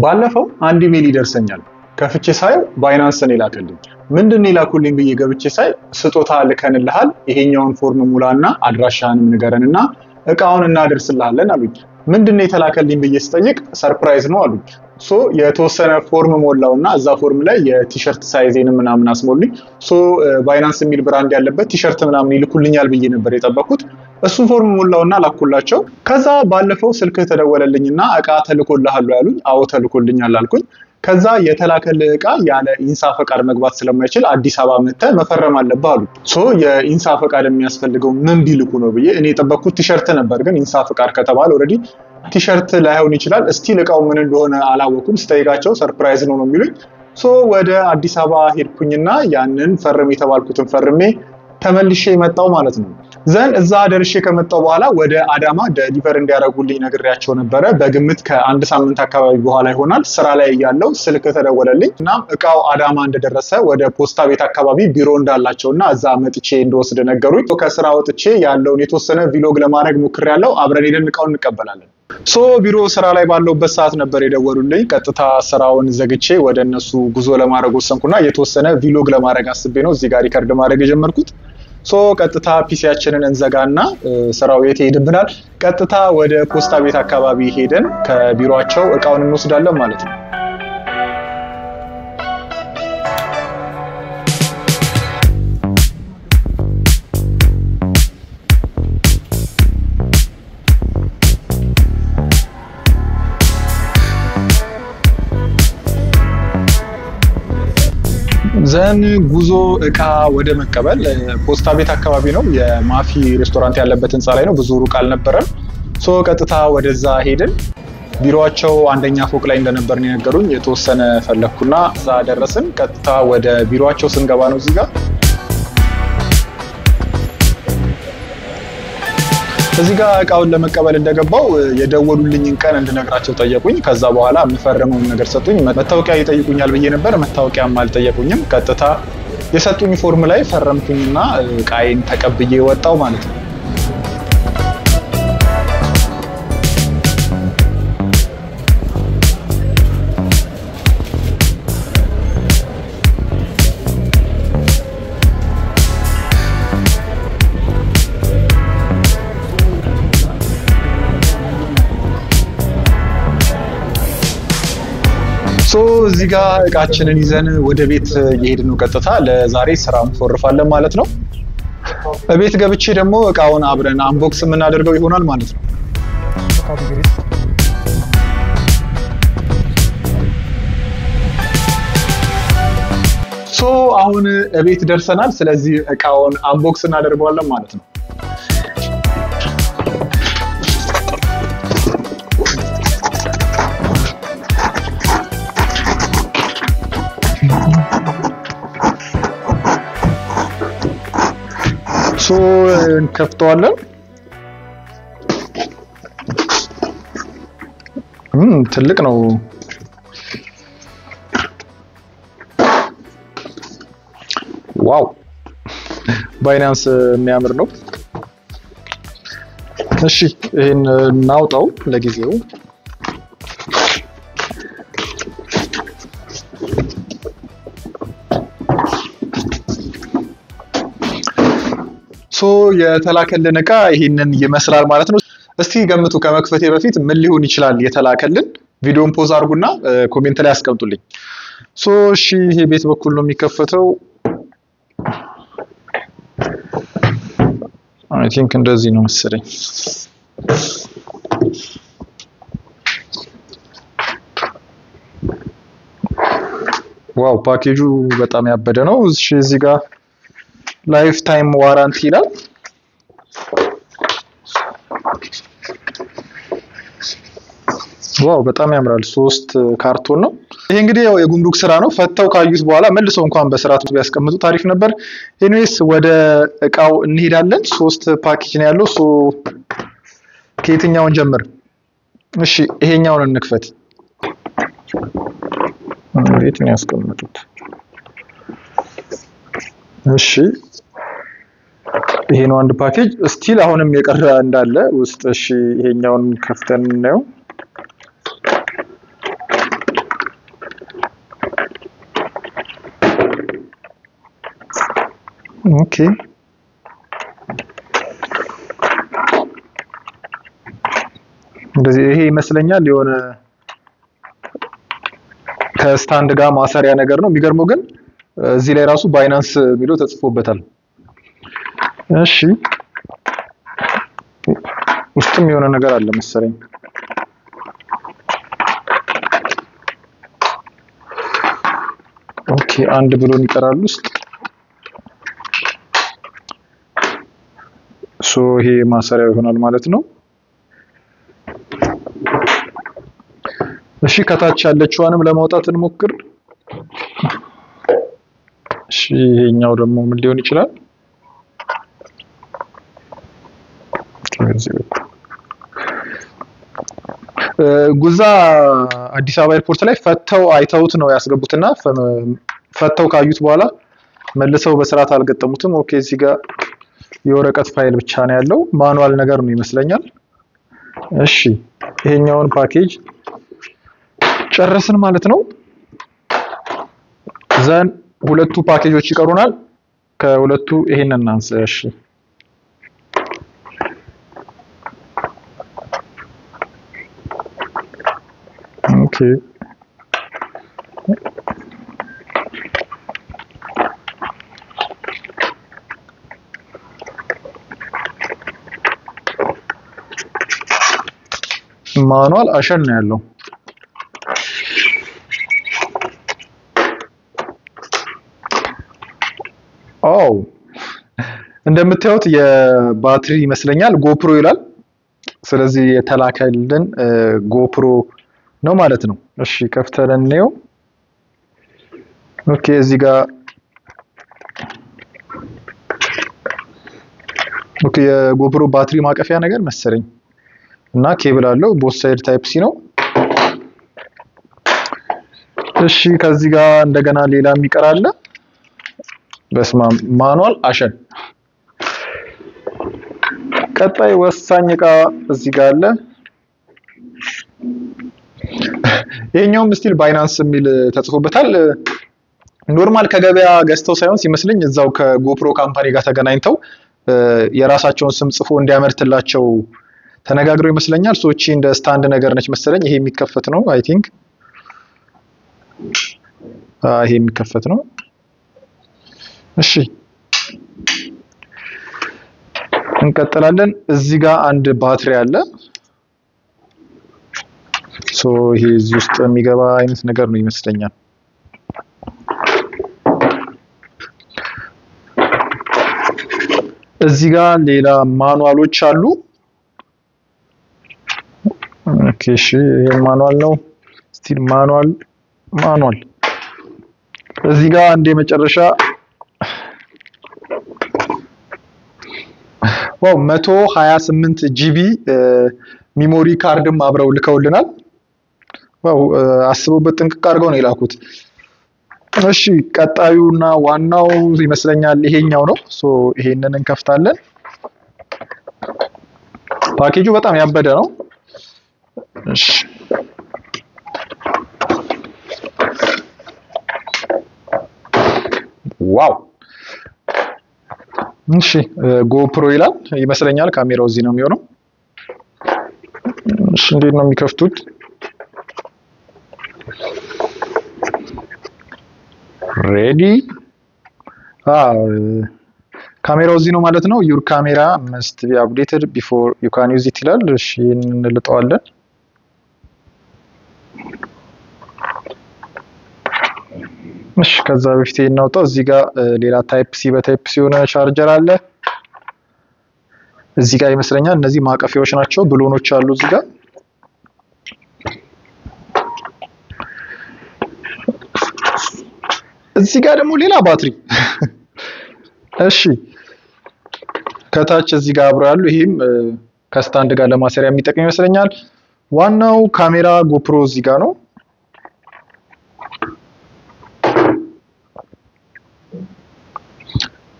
ባለፈው አንድ ኢሜል ይደርሰኛል ከፍቼ ሳይ ባይናንስን ይላከልኝ ምንድነው ይላኩልኝ ብዬ ገብቼ ሳይ ስጦታ ልከንልሃል ይሄኛውን ፎርም ሙላና አድራሻህንም ንገረንና እቃውን እናደርስልሃለን አሉኝ ምንድነው የተላከልኝ ብዬ ስጠይቅ ሰርፕራይዝ ነው አሉኝ ሶ የተወሰነ ፎርም ሞላውና እዛ ፎርም ላይ የቲሸርት ሳይዜን ምናምን አስሞልኝ ሶ ባይናንስ የሚል ብራንድ ያለበት ቲሸርት ምናምን ይልኩልኛል ብዬ ነበር የጠበቁት እሱ ፎርም ሞላውና ላኩላቸው ከዛ ባለፈው ስልክ ተደወለልኝና እቃ ተልኮልሃል ያሉኝ አዎ ተልኮልኛል አልኩኝ ከዛ የተላከልህ እቃ ያለ ኢንሳ ፈቃድ መግባት ስለማይችል አዲስ አበባ መጥተህ መፈረም አለብህ አሉ ሶ የኢንሳ ፈቃድ የሚያስፈልገው ምን ቢልኩ ነው ብዬ እኔ የጠበቅኩት ቲሸርት ነበር ግን ኢንሳ ፈቃድ ከተባለ ኦሬዲ ቲሸርት ላይሆን ይችላል እስቲል እቃው ምን እንደሆነ አላወኩም ስጠይቃቸው ሰርፕራይዝ ነው የሚሉኝ ሶ ወደ አዲስ አበባ ሄድኩኝና ያንን ፈርም የተባልኩትን ፈርሜ ተመልሼ መጣው ማለት ነው ዘን እዛ ደርሼ ከመጣው በኋላ ወደ አዳማ ዴሊቨር እንዲያደርጉልኝ ነግሬያቸው ነበር በግምት ከአንድ ሳምንት አካባቢ በኋላ ይሆናል ስራ ላይ ያለው ስልክ ተደወለልኝ እና እቃው አዳማ እንደደረሰ ወደ ፖስታ ቤት አካባቢ ቢሮ እንዳላቸውና እዛ መጥቼ እንደወስድ ነገሩኝ ከስራ ወጥቼ ያለውን የተወሰነ ቪሎግ ለማድረግ ሞክሬያለሁ አብረን ሄደን እቃውን እንቀበላለን ሶ ቢሮ ስራ ላይ ባለውበት ሰዓት ነበር የደወሉልኝ ቀጥታ ስራውን ዘግቼ ወደ እነሱ ጉዞ ለማድረግ ወሰንኩና የተወሰነ ቪሎግ ለማድረግ አስቤ ነው እዚህ ጋር ሪከርድ ማድረግ የጀመርኩት ሶ ቀጥታ ፒሲያችንን እንዘጋና ስራው የት ሄድብናል ቀጥታ ወደ ፖስታ ቤት አካባቢ ሄደን ከቢሮአቸው እቃውን እንወስዳለን ማለት ነው ዘን ጉዞ እቃ ወደ መቀበል ፖስታ ቤት አካባቢ ነው የማፊ ሬስቶራንት ያለበት ህንጻ ላይ ነው ብዙ ሩቅ አልነበረም ሶ ቀጥታ ወደዛ ሄድን ቢሮአቸው አንደኛ ፎቅ ላይ እንደነበር ነው የነገሩኝ የተወሰነ ፈለኩና እዛ ደረስን ቀጥታ ወደ ቢሮአቸው ስንገባ ነው እዚህ ጋር እዚህ ጋር እቃውን ለመቀበል እንደገባው የደወሉልኝን ቀን እንድነግራቸው ጠየቁኝ ከዛ በኋላ ምፈረመው ነገር ሰጡኝ መታወቂያ ይጠይቁኛል ብዬ ነበር መታወቂያም አልጠየቁኝም ቀጥታ የሰጡኝ ፎርም ላይ ፈረምኩኝና እቃዬን ተቀብዬ ወጣው ማለት ነው ሶ እዚህ ጋር እቃችንን ይዘን ወደ ቤት እየሄድን ነው ቀጥታ ለዛሬ ስራ እንፎርፋለን ማለት ነው ቤት ገብቼ ደግሞ እቃውን አብረን አንቦክስ የምናደርገው ይሆናል ማለት ነው ሶ አሁን ቤት ደርሰናል ስለዚህ እቃውን አንቦክስ እናደርገዋለን ማለት ነው ሶ እንከፍተዋለን ትልቅ ነው ዋው ባይናንስ የሚያምር ነው እሺ ይሄን እናውጣው ለጊዜው ሶ የተላከልን እቃ ይሄንን ይመስላል ማለት ነው እስቲ ገምቱ ከመክፈቴ በፊት ምን ሊሆን ይችላል የተላከልን ቪዲዮን ፖዝ አድርጉና ኮሜንት ላይ አስቀምጡልኝ ሶ እሺ ይሄ ቤት በኩል ነው የሚከፈተው አይ ቲንክ እንደዚህ ነው መሰለኝ ዋው ፓኬጁ በጣም ያበደ ነው እሺ እዚህ ጋር ላይፍ ታይም ዋራንቲ ይላል ዋው በጣም ያምራል 3 ካርቶን ነው ይሄ እንግዲህ ያው የጉምሩክ ስራ ነው ፈተው ካዩት በኋላ መልሰው እንኳን በስርዓቱ ቢያስቀምጡ ታሪፍ ነበር ኤኒዌይስ ወደ እቃው እንሄዳለን 3 ፓኬጅ ነው ያለው ሶ ከየትኛውን ጀምር እሺ ይሄኛውን እንክፈት እንዴት ነው ያስቀምጡት እሺ ይሄ ነው አንድ ፓኬጅ ስቲል አሁንም የቀረ እንዳለ ውስጥ እሺ ይሄኛውን ከፍተን ነው ኦኬ እንደዚህ ይሄ ይመስለኛል የሆነ ከስታንድ ጋር ማሰሪያ ነገር ነው። የሚገርመው ግን እዚህ ላይ ራሱ ባይናንስ የሚለው ተጽፎበታል። እሺ ውስጥም የሆነ ነገር አለ መሰለኝ። ኦኬ አንድ ብሎን ይቀራል ውስጥ። ሶ ይሄ ማሰሪያው ይሆናል ማለት ነው። እሺ ከታች ያለችዋንም ለማውጣት እንሞክር። እሺ ይሄኛው ደግሞ ምን ሊሆን ይችላል? ጉዛ አዲስ አበባ ኤርፖርት ላይ ፈተው አይተውት ነው ያስገቡትና ፈተው ካዩት በኋላ መልሰው በስርዓት አልገጠሙትም። ኦኬ እዚህ ጋር የወረቀት ፋይል ብቻ ነው ያለው፣ ማኑዋል ነገር ነው ይመስለኛል። እሺ ይሄኛውን ፓኬጅ ጨረስን ማለት ነው። ዘን ሁለቱ ፓኬጆች ይቀሩናል። ከሁለቱ ይሄንን እናንሳ። እሺ ኦኬ ማኑዋል አሸን ነው ያለው። እንደምታዩት የባትሪ ይመስለኛል ጎፕሮ ይላል። ስለዚህ የተላከልን ጎፕሮ ነው ማለት ነው። እሺ ከፍተን እንየው። ኦኬ እዚህ ጋር ኦኬ የጎፕሮ ባትሪ ማቀፊያ ነገር መሰለኝ እና ኬብል አለው። ቦት ሳይድ ታይፕ ሲ ነው። እሺ ከዚህ ጋር እንደገና ሌላ የሚቀር አለ። በስማም ማኑዋል አሸን። ቀጣይ ወሳኝ እቃ እዚህ ጋር አለ። ይሄኛውም ስቲል ባይናንስ የሚል ተጽፎበታል። ኖርማል ከገበያ ገዝተው ሳይሆን ሲመስልኝ እዛው ከጎፕሮ ካምፓኒ ጋር ተገናኝተው የራሳቸውን ስም ጽፎ እንዲያመርትላቸው ተነጋግረው ይመስለኛል። ሶቺ እንደ ስታንድ ነገር ነች መሰለኝ። ይሄ የሚከፈት ነው አይ ቲንክ። ይሄ የሚከፈት ነው። እሺ እንቀጥላለን። እዚህ ጋር አንድ ባትሪ አለ። ሶ ይሄ እዚህ ውስጥ የሚገባ አይነት ነገር ነው ይመስለኛል። እዚህ ጋር ሌላ ማኑዋሎች አሉ። ኦኬ እሺ ይሄ ማኑዋል ነው። ስቲል ማኑዋል። እዚህ ጋር አንድ የመጨረሻ ዋው 128 ጂቢ ሚሞሪ ካርድም አብረው ልከውልናል። ዋው አስበውበት ጥንቅቅ አድርገው ነው የላኩት። እሺ ቀጣዩና ዋናው ይመስለኛል ይሄኛው ነው። ሶ ይሄንን እንከፍታለን። ፓኬጁ በጣም ያበደ ነው። እሺ ዋው እሺ ጎፕሮ ይላል ይመስለኛል። ካሜራው እዚህ ነው የሚሆነው። እሺ እንዴት ነው የሚከፍቱት? ሬዲ ካሜራው እዚህ ነው ማለት ነው። ዩር ካሜራ must be updated before you can use it ይላል። እሺ እንልጠዋለን። እሺ ከዛ በፊት እናውጣው። እዚህ ጋር ሌላ ታይፕ ሲ በታይፕ ሲ ሆነ ቻርጀር አለ። እዚህ ጋር ይመስለኛል እነዚህ ማቀፊያዎች ናቸው። ብሎኖች አሉ እዚህ ጋር። እዚህ ጋር ደግሞ ሌላ ባትሪ። እሺ ከታች እዚህ ጋር አብሮ ያሉ ይሄም ከስታንድ ጋር ለማሰሪያ የሚጠቅም ይመስለኛል። ዋናው ካሜራ ጎፕሮ እዚህ ጋር ነው።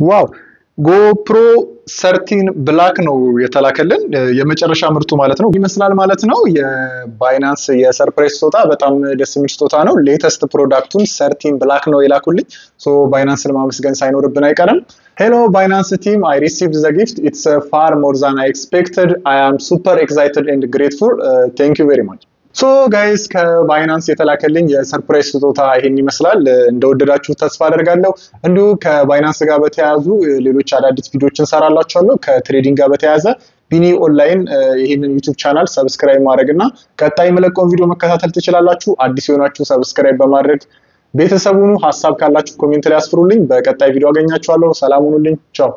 ዋው ጎፕሮ 13 ብላክ ነው የተላከልን የመጨረሻ ምርቱ ማለት ነው ይመስላል ማለት ነው የባይናንስ የሰርፕራይዝ ስጦታ በጣም ደስ የሚል ስጦታ ነው ሌተስት ፕሮዳክቱን 13 ብላክ ነው የላኩልኝ ሶ ባይናንስ ለማመስገን ሳይኖርብን አይቀርም Hello Binance team, I received the gift. It's far more than I expected. I am super excited and grateful. Thank you very much. ሶ ጋይስ ከባይናንስ የተላከልኝ የሰርፕራይዝ ስጦታ ይሄን ይመስላል እንደወደዳችሁ ተስፋ አደርጋለሁ እንዲሁ ከባይናንስ ጋር በተያያዙ ሌሎች አዳዲስ ቪዲዮዎችን ሰራላችኋለሁ ከትሬዲንግ ጋር በተያያዘ ቢኒ ኦንላይን ይሄንን ዩቲዩብ ቻናል ሰብስክራይብ ማድረግና ቀጣይ መለቀውን ቪዲዮ መከታተል ትችላላችሁ አዲስ የሆናችሁ ሰብስክራይብ በማድረግ ቤተሰቡኑ ሐሳብ ካላችሁ ኮሜንት ላይ አስፍሩልኝ በቀጣይ ቪዲዮ አገኛችኋለሁ ሰላም ሁኑልኝ ቻው